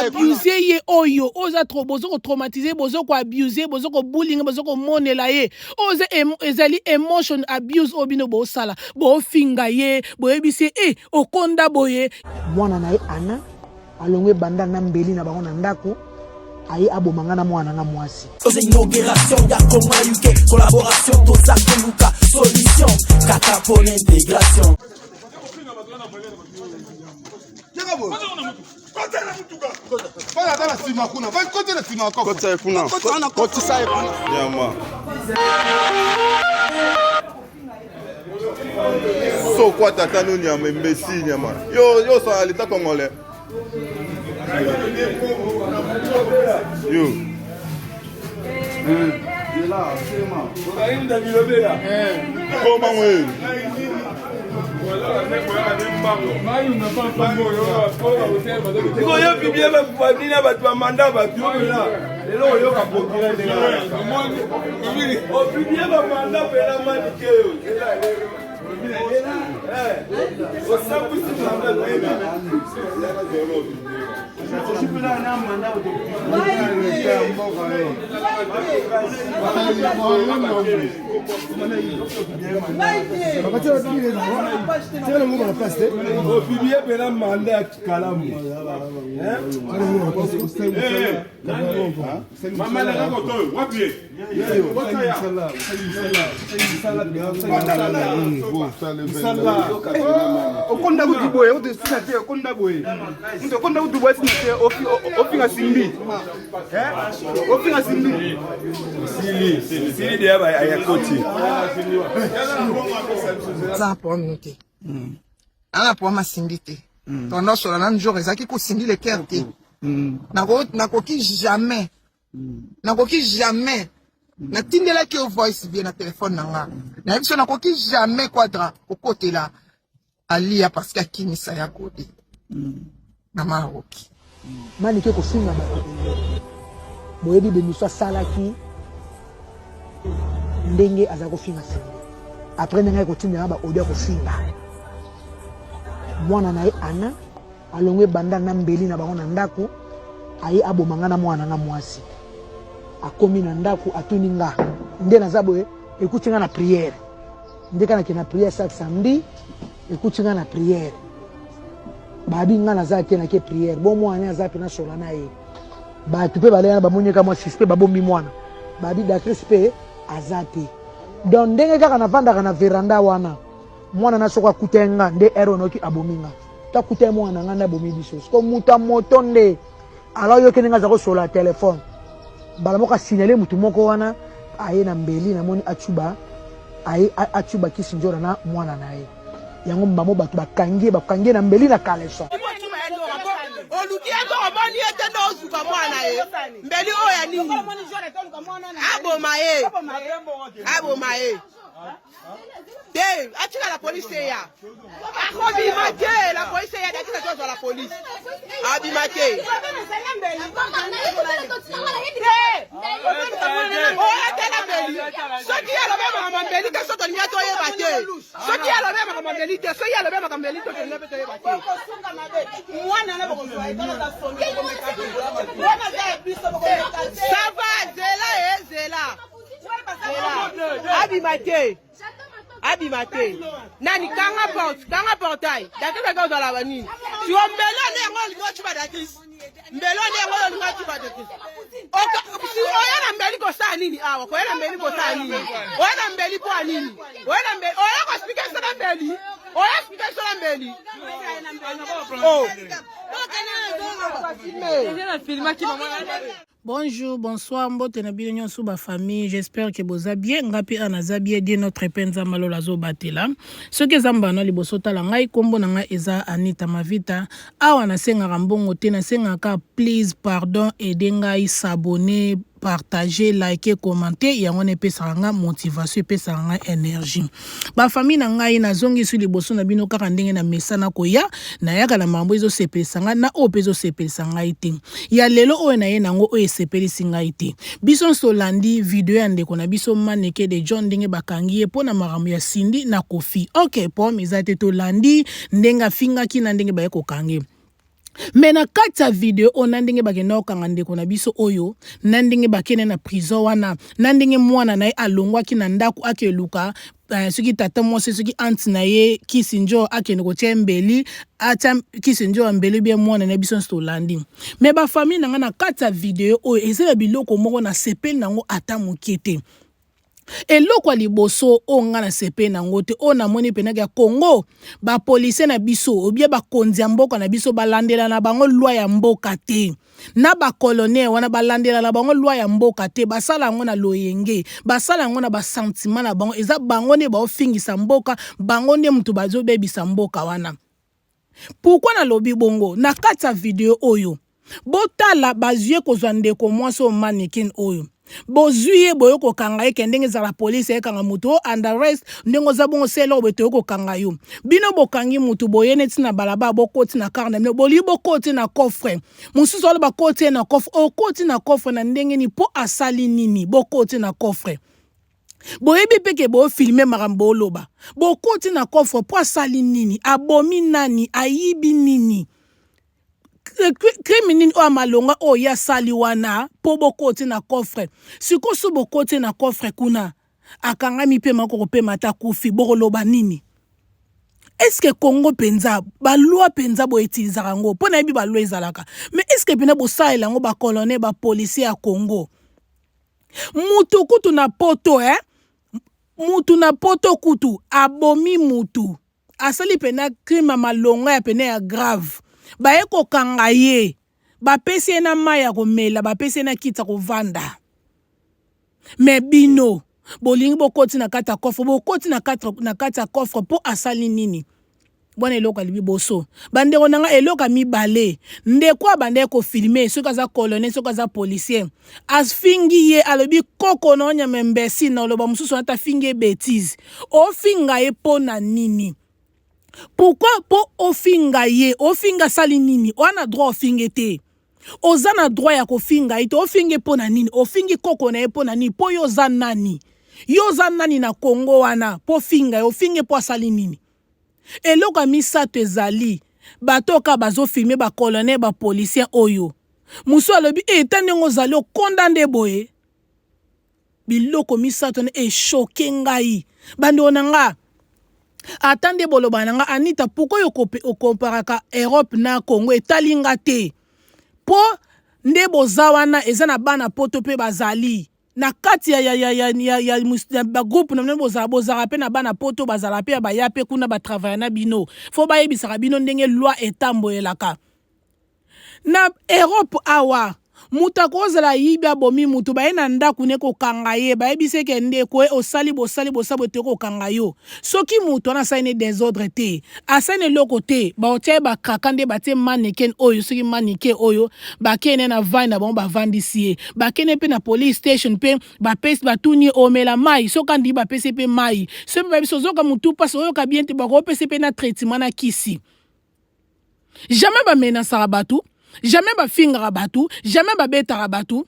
Abuser ye oyo, oza trop bozo ko traumatiser, bozo ko abuser, bozo ko bullying, bozo ko monela ye. Oza ezali emotion abuse obino bo sala, bo finga ye, bo ebise okonda boye. Mwana na ye ana alongwe banda na mbeli na bango na ndako. Aye abomanga na mwana nga mwasi. Aux inaugurations, y'a comment UK, collaboration, Tosa Keluka, solution, Kaka pour l'intégration. So quoi tata nous nyama imbécile nyama. Yo ça à l'état congolais. Yo. Comment oui? Jamais. Na tindela ki voice bien na téléphone nanga. Na biso na koki jamais quadra au côté là. Ali parce que kinisa ya côté. Na maroki. Mani ke ko singa ba. Boyebi de nusa salaki. Ndenge azako finga singa. Après nanga ko tinga ba odia ko singa. Mwana na ye ana alongwe banda na mbeli na bango na ndako. Aye abomanga na mwana nga mwasi. Akomi na ndako atuni nga nde naza boye ekuti nga na prière nde kana ke na prière chaque samedi ekuti nga na prière babi nga naza ke na ke prière bon mwana aza pe na sola na ye ba tu pe balena ba monyeka mwa suspect babombi mwana babi da Crispé aza te donc ndenge kaka na vanda kana veranda wana mwana na soka kutenga nde eronoki abominga ta kutenga mwana nga na bomi biso ko muta motonde alors yo kenenga za ko sola téléphone balamoka signaler mutu moko wana aye na mbeli na moni achuba aye achuba kisinjora na mwana na ye yango mbamo batu bakangie na mbeli na kaleso oluki eko omoni ete no zuka mwana ye mbeli oya nini aboma ye atika la police ya abimate la police ya dakika tozo la police abimate soki ya lobe makambeli te soto ni ato ye bate soki ya lobe makambeli te soki ya lobe makambeli te ni ato ye bate mwana na boko ça va zela abimate nani kanga portail dakika gazo la bani si on melone ngol ko chuba dakis melone ngol ko chuba dakis si oya na mbeli ko sa nini awa ko na mbeli ko sa nini oya na mbeli ko nini oya ko speaker sa mbeli oya speaker sa mbeli Bonjour, bonsoir, mbote na bino sous ba famille. J'espère que vous allez bien. Ngapi anaza bien de notre penza malola zo batela. Ce que zamba no liboso tala ngai kombo na nga eza Anita Mavita. Awa na senga rambongo te na senga ka please pardon et dengai s'abonner partager, liker, commenter yango ne pesa nga motivation pesa nga énergie. Ba famille na ngai na zongi sur liboso na bino kaka ndenge na mesana koya na yaka na mambo ezo sepelisa nga na opezo sepelisa ngai te. Ya lelo oyo na ye nango oyo sepelisi ngai te. Biso solandi video ya ndeko na biso maneke de John ndenge bakangi ye pona makambo ya Cindy na Kofi. Okay, po mezate to landi ndenga finga kina ndenge ba ko kangi. Mais na kati ya video o na ndenge bakenda okanga ndeko na biso oyo na ndenge bakene na prison wana na ndenge mwana na ye alongwaki na ndako akeluka soki tata mwasi soki anti na ye Kisinjo akende kotia mbeli ata Kisinjo mbeli bien mwana na biso stolandi. Mais ba famille nanga na kati ya video oyo ezela biloko moko na sepeli nango ata mokete. Eloko liboso o nga na sepe na ngote o na moni pena ya Congo ba police na biso obie ba konzi ya mboka na biso balandela na bango loi ya mboka te na ba colonel wana balandela na bango loi ya mboka te basala ngo na loyenge basala ngo na ba sentiment na bango eza bango ne ba ofingisa mboka bango ne mutu bazo bebisa mboka wana. Pourquoi na lobi bongo na kati ya video oyo botala bazue kozwa ndeko mwaso mannequin oyo bozuye boyoko kanga ye kendenge za la police ye kanga mutu and arrest ndengo za bongo selo beto yoko kanga yo bino bokangi mutu boyene tina balaba bokoti na karne me boli bokoti na coffre mususu wala bakoti na coffre okoti na coffre na ndenge ni po asali nini bokoti na coffre boyebi peke bo filmer makambo oloba bokoti na coffre po asali nini abomi nani ayibi nini criminel o amalonga o ya sali wana po bokoti na coffre sikoso bokoti na coffre kuna akanga mi pe mako pe mata kufi bokoloba nini. Est-ce que Congo penza ba loi penza bo utiliser ngo pona yebi ba loi ezalaka mais est-ce que pena bo saela ngo ba colonel ba policier ya Congo mutu kutu na poto mutu na poto kutu abomi mutu asali pena crime malonga ya pena ya grave baye ko kanga ye bapesi na maya komela bapesi na kita kovanda me bino bolingi bokoti na kata coffre bokoti na kata coffre po asali nini bwana eloko libi boso bandeko nanga eloko mibale ndeko bande ko filmer soki aza colonel soki aza policier asfingi ye alobi koko na nya membesi na loba mususu na ta fingi bêtise o finga ye pona nini. Pourquoi po ofinga ye ofinga sali nini wana droit ofinge te ozana droit ya kofinga ite ofinge pona nini ofingi koko na ye pona nini po yo za nani na Congo wana po finga ye ofinge po sali nini. Eloko misato ezali batoka bazo filmer ba colonel ba policier oyo musu alobi tande ngo zali o condamné boye biloko misato ne choqué ngai bandi onanga. Attendez boloba nanga Anita pourquoi yo comparaka Europe na Congo etalinga te po nde bozawana eza na bana poto pe bazali na kati ya ba groupe na bozala pe na bana poto bazala pe ba ya pe kuna ba travailler na bino fo ba yebisaka bino ndenge loi etamboyelaka na Europe awa muta kozala yibi abomi mutu baye na ndaku ne ko kanga ye bayebise ke ndeko osali bosabo te ko kanga yo soki mutu na saine désordre te asane loko te ba otie ba kakande batie mannequin oyo soki mannequin oyo ba kene na vine na bon ba vandisi ba kene pe na police station pe ba pesi ba tuni omela mai soka ndi ba pesi pe mai so ba biso zoka mutu paso oyo ka bien te ba ko pesi pe na traitement na kisi jamais ba menace batu jamais ba finga batu jamais ba beta batu.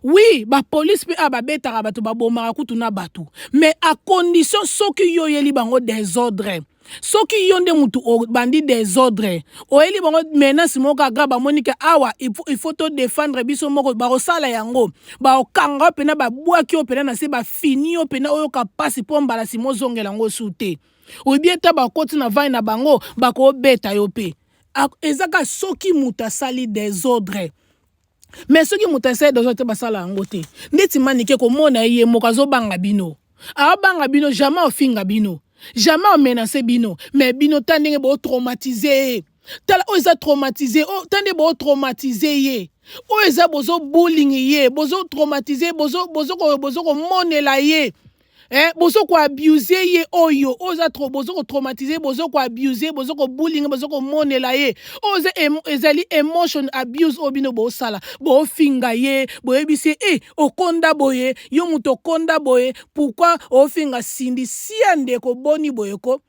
Oui, ba police pe ba beta batu ba bomara kutu na batu mais à condition soki yo yeli bango désordre soki yo nde mutu bandi désordre o yeli bango menace moko agaba monika awa il faut to défendre biso moko ba osala yango ba okanga pe na ba bwaki o pe na se ba fini o pe na oyo ka pasi pomba la simo zongela ngo sute o bien ta ba koti na vai na bango ba ko beta yo pe ezaka soki muta sali désordre mais soki muta sali désordre basala ngote ndeti manike ko mona ye mokazo banga bino banga bino jamais ofinga bino jamais menacer bino mais bino tandenge bo traumatiser tala o eza traumatiser o tande bo traumatiser ye o eza bozo bullying ye bozo traumatiser bozo ko monela ye bozo ko abuse ye oyo oza trop bozo ko traumatiser bozo ko abuse bozo ko bullying bozo ko monela ye oza ezali emotion abuse obino bo sala bo finga ye bo ebise okonda boye yo muto konda boye pourquoi o finga sindi siande ko boni boye ko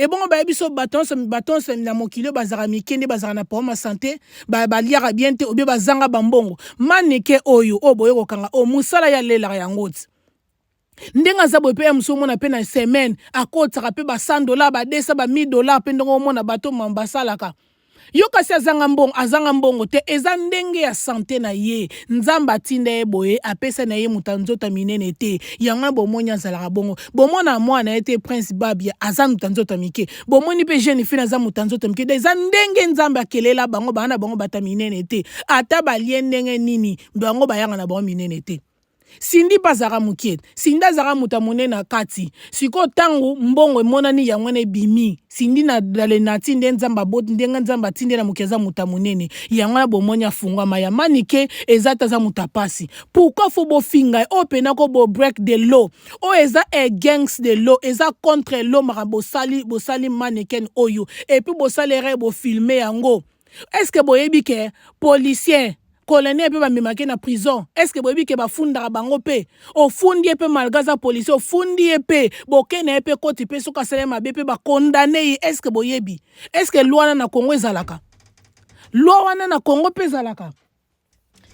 bon ba biso baton na mokilo bazara mikende bazara na poma santé ba liara bien te obe bazanga bambongo maneke oyo boye ko kanga musala ya lela ya ngoti ndenga za boye pe muso mona pe na semaine akotaka pe ba $100 ba $200 ba $1000 pe ndongo mona bato mambasalaka yo kasi azanga mbongo te eza ndenge ya santé na ye nzamba tinda ye boye apesa na ye mutanzota minene te yanga bomonya azalaka bongo bomona mwana ete prince babia aza mutanzota mike bomoni pe jeune fille aza mutanzota mike eza ndenge nzamba akelela bango bana bango bata minene te ata balie ndenge nini bango bayanga na bango minene te sindi bazara mukiet sinda zara mutamune na kati siko tangu mbongo monani ya ngwane bimi sindi na dale na tinde nzamba bot ndenga nzamba tinde na mukeza mutamunene ya ngwana bomonya fungwa maya manike ezata za mutapasi pourquoi faut bo finga opena ko bo break the law eza against the law eza contre law marabo sali maneken oyo et puis bo salere bo filmer yango est-ce que boyebi ke policier colonel pe bamemake na prison est-ce que boyebi ke bafundaka bango pe ofundi pe malgaza policier ofundi pe bokene pe koti pe soka sele mabe pe bakondane est-ce que boyebi est-ce que loi na Congo ezalaka loi wana na Congo pe ezalaka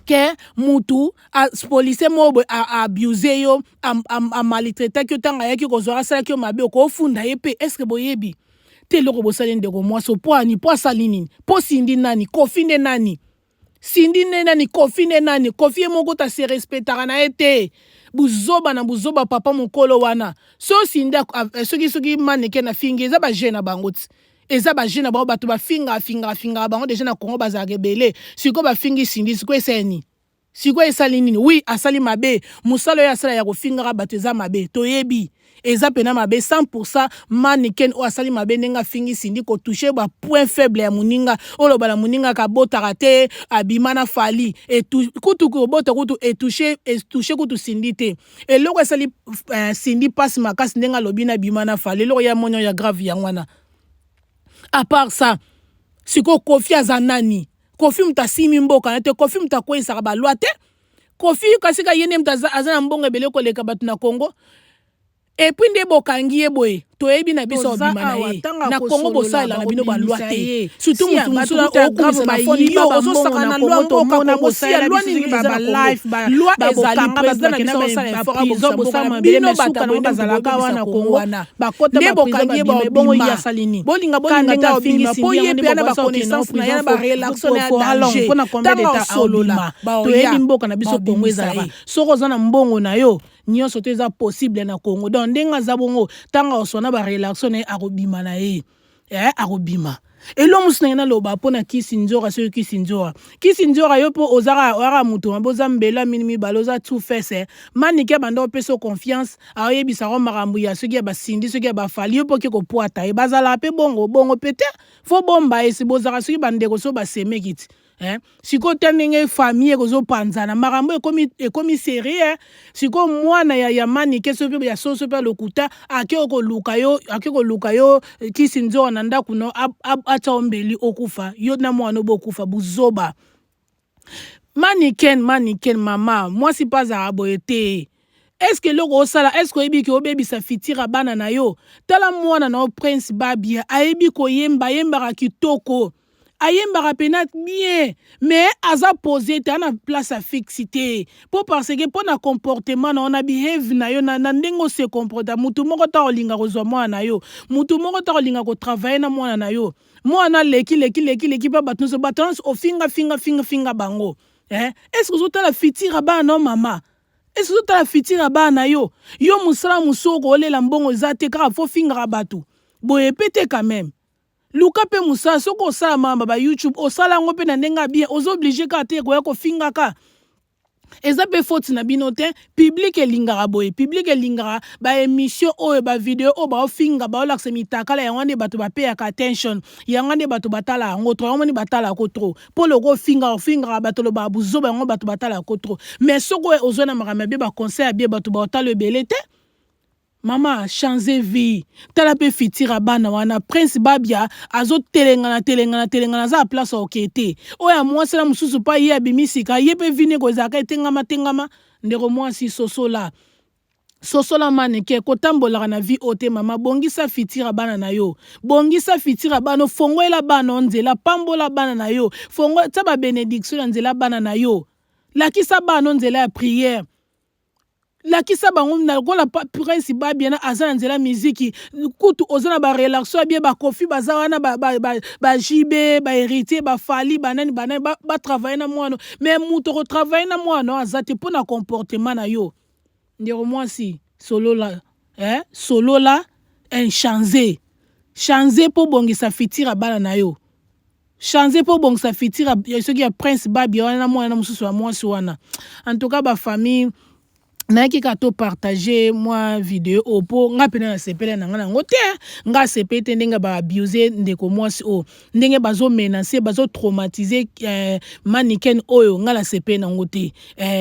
ke mutu policier mo abuse yo a maltraiter ki tanga yaki kozora sala ki mabe ko ofunda pe est-ce que boyebi te loko bosali ndeko mwaso po ani po asali nini po sindi nani kofinde nani sindi nani kofi moko ta se respectara na ete buzoba papa mokolo wana so sinda soki maneke na fingi eza ba jeune bangoti eza ba jeune bango bato ba finga bango déjà na Congo bazake belé siko ba fingi sindi siko eseni siko esali nini oui asali mabe musalo ya sala ya kofinga bato eza mabe toyebi eza pena mabe 100% mannequin o asali mabe nenga fingi sindi ko toucher ba point faible ya muninga olo bala muninga ka botaka te abimana fali et kutu ko bota kutu et toucher kutu sindi te et loko asali sindi passe makasi nenga lobina bimana fali loko ya monyo ya grave ya ngwana à part ça siko kofi azanani kofi mtasimi mboka te kofi mtakwesa ba loi te kofi kasika yene mtaza azana mbongo ebele ko leka batu na Congo et puis nde bokangi ye boye toyebi na biso obima na ye na Congo bosala na bino ba loi te surtout mutu o grave ba yo ozosaka na loi mboka na bosala loi ni ba life ba loi ezali president na biso osala prison bosala bino batabo bazalaka wana Congo ba kota ba bokangi ye ba bongo ya salini bolinga ta fingi po ye pe na ba connaissance na ya ba relaxon ya danger pona combien d'état solola toyebi mboka na biso Congo ezalaka soko zana mbongo na yo nyonso te eza possible na Congo donc ndenga za bongo tanga osona ba relaxon akobima na ye akobima elo musina na loba pona kisinzora so kisinzora yo po ozara muto boza mbela minimi baloza tout fesse manike bando peso confiance ayebisa ko makambu ya soki ba sindi soki ba fali yo po ke ko poata e bazala pe bongo pete fo bomba esi bozara soki bandeko so ba semekiti siko tenenge famille kozo panzana makambo ekomi série siko mwana ya manike so pe ya so pe lokuta akeko luka yo kisinzo na ndaku no acha ombeli okufa yo na mwana obokufa buzoba mannequin mama moi si pas arabo ete est-ce que loko osala est-ce que oyebi ke obebisa fitira bana na yo tala mwana na prince babia ayebi ko yemba kitoko ayembaka pena bien mais aza posé ta na place à fixité pour parce que pour na comportement na on a behave na yo na ndengo se comporta mutu moko ta olinga kozwa mwana na yo mutu moko ta olinga ko travailler na mwana na yo mwana leki pa batunso o finga bango est-ce que ozota la fitira bana mama est-ce que ozota la fitira bana yo musala musoko olela mbongo ezate kaka fo finga batu boye pété quand même luka pe musa soko osala mamba ba YouTube osala ngo pe na ndenga bien ozoblige ka te ko finga ka eza pe faute na bino te public elingara boye public elingara ba émission o ba vidéo o ba finga ba olakse mitakala yango ne bato ba pay attention yango ne bato batala ngo tro yango ne batala ko tro po loko finga bato lo ba buzo ba yango bato batala ko tro mais soko ozona makama be ba conseil bien bato ba otala belete Mama changer vie tala pe fitira bana wana prince babia azo telengana za place okete oya mwasi na mususu pa ye abimisika ye pe vine ko zaka tengama ndeko mwasi sosola maneke kotambola na vie ote mama bongisa fitira bana na yo bongisa fitira bana fongoela bana nzela pambola bana na yo fongo taba benediction nzela bana na yo lakisa bana nzela ya prière lakisa bango na kola prince babia na azana nzela muziki kutu ozana ba relaxo bien ba kofi bazawana ba jibe ba héritier ba fali banani ba travailler na mwana mais muto ko travailler na mwana azate pona comportement na yo ndiro mwasi solo la changer po bongisa fitira bana na yo changer po bongisa fitira soki ya prince babia wana mwana na mususu wa mwasi wana en tout cas ba famille naiki kato partager moi vidéo opo nga pena na sepele na ngana ngote nga sepete ndenge ba abuser ndeko mwasi o ndenge bazo menacer bazo traumatiser mannequin oyo nga la sepele na ngote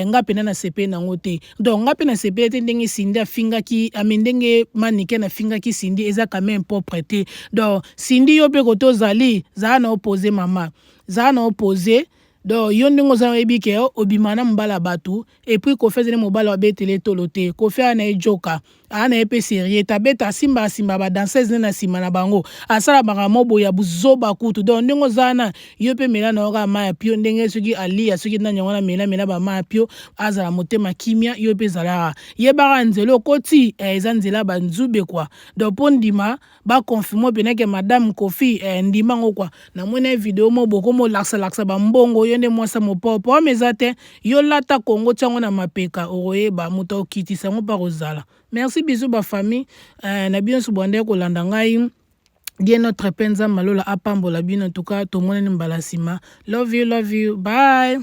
nga pena na sepele na ngote donc nga pena sepete ndenge sindi afinga ki amendenge mannequin afinga ki sindi eza quand même propreté donc sindi yo pe koto zali za na opposer mama za na opposer donc yo ndingo za ebike obimana mbala batu et puis ko fezele mobala wa betele tolote ko fe ana ejoka ana epe sérieux tabeta simba ba danseuse na sima na bango asala banga mobo ya buzoba kutu donc ndingo zana yo pe mela na oka ma pio ndenge soki ali ya soki na nyangona mela ba ma pio azala motema kimia yo pe zala ye ba nzelo koti eza nzela ba nzube kwa donc pondima ba confirmer pe que madame Kofi ndima ngo kwa na mona vidéo mo boko mo laksa ba mbongo yo nde mwasa mo popo mezate yo lata Kongo tsango na mapeka okoyeba muto okitisa ngo pa kozala. Merci bisous ba famille na bien subonde ko landa ngai die notre penza malola apambola bino en tout cas to monene mbalasima love you bye.